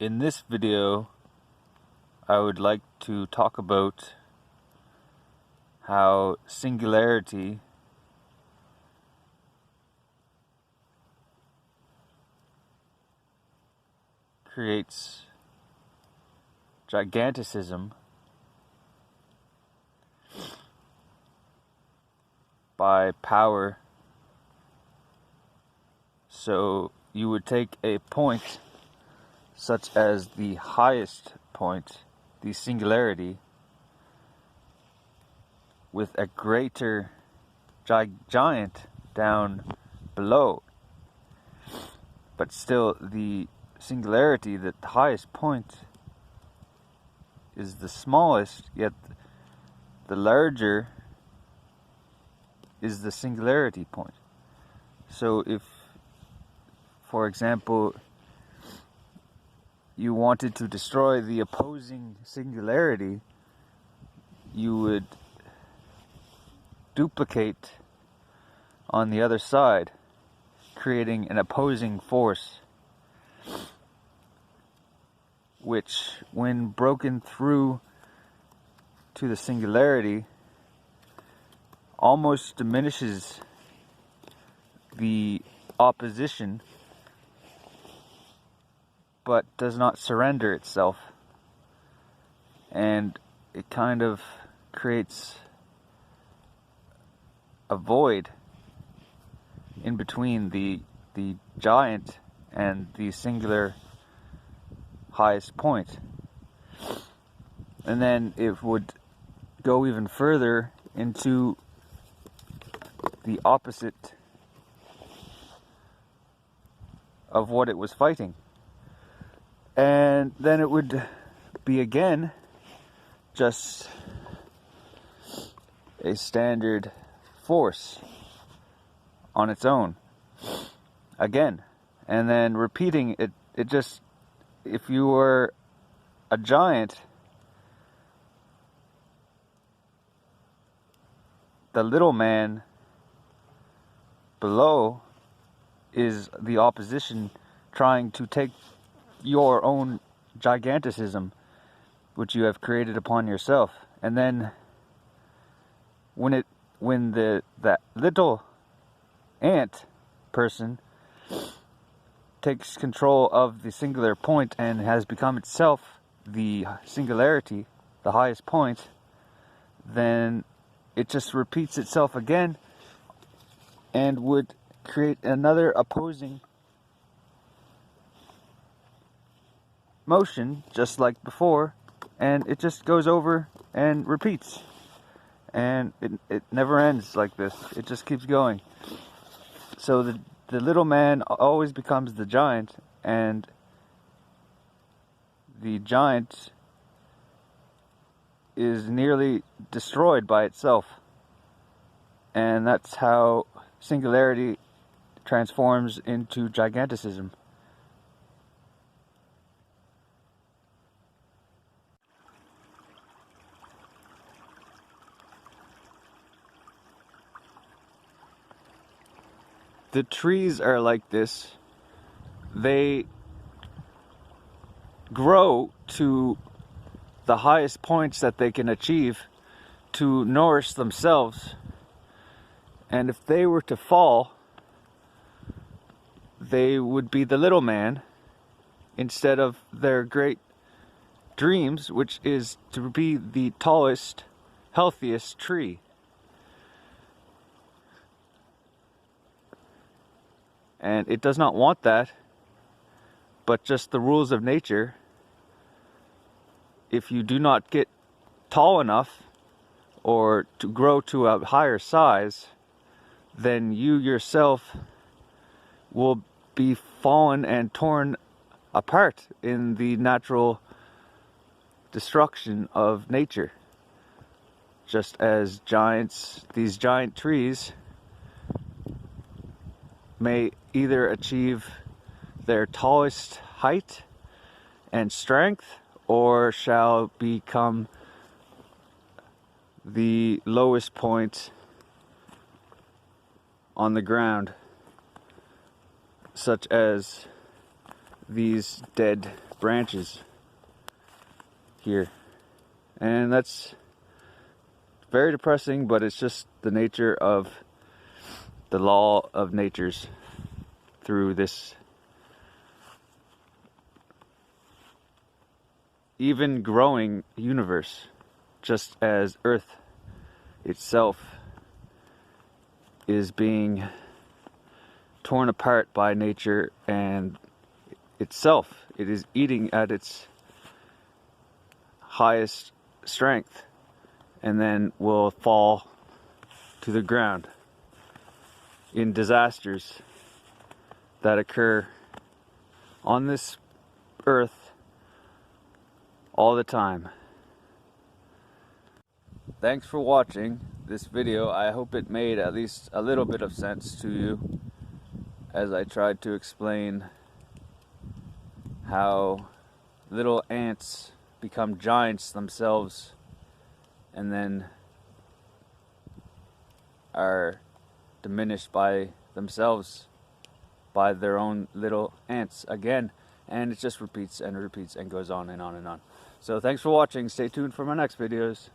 In this video, I would like to talk about how singularity creates giganticism by power. So you would take a point such as the highest point, the singularity, with a greater giant down below, but still the singularity, the highest point, is the smallest, yet the larger is the singularity point. So if, for example, you wanted to destroy the opposing singularity, you would duplicate on the other side, creating an opposing force, which, when broken through to the singularity, almost diminishes the opposition, but does not surrender itself, and it kind of creates a void in between the giant and the singular highest point. And then it would go even further into the opposite of what it was fighting. And then it would be again just a standard force on its own again, and then repeating it. It just, if you were a giant, the little man below is the opposition trying to take your own giganticism, which you have created upon yourself. And then when that little ant person takes control of the singular point and has become itself the singularity, the highest point, then it just repeats itself again and would create another opposing motion just like before, and it just goes over and repeats, and it never ends like this. It just keeps going. So the little man always becomes the giant, and the giant is nearly destroyed by itself. And that's how singularity transforms into giganticism. The trees are like this. They grow to the highest points that they can achieve to nourish themselves. And if they were to fall, they would be the little man instead of their great dreams, which is to be the tallest, healthiest tree. And it does not want that, but just the rules of nature. If you do not get tall enough or to grow to a higher size, then you yourself will be fallen and torn apart in the natural destruction of nature. Just as these giant trees may either achieve their tallest height and strength, or shall become the lowest point on the ground, such as these dead branches here. And that's very depressing, but it's just the nature of the law of natures through this even growing universe, just as Earth itself is being torn apart by nature and itself. It is eating at its highest strength and then will fall to the ground in disasters that occur on this earth all the time. Thanks for watching this video. I hope it made at least a little bit of sense to you as I tried to explain how little ants become giants themselves and then are diminished by themselves by their own little ants again, and it just repeats and repeats and goes on and on and on. So thanks for watching. Stay tuned for my next videos.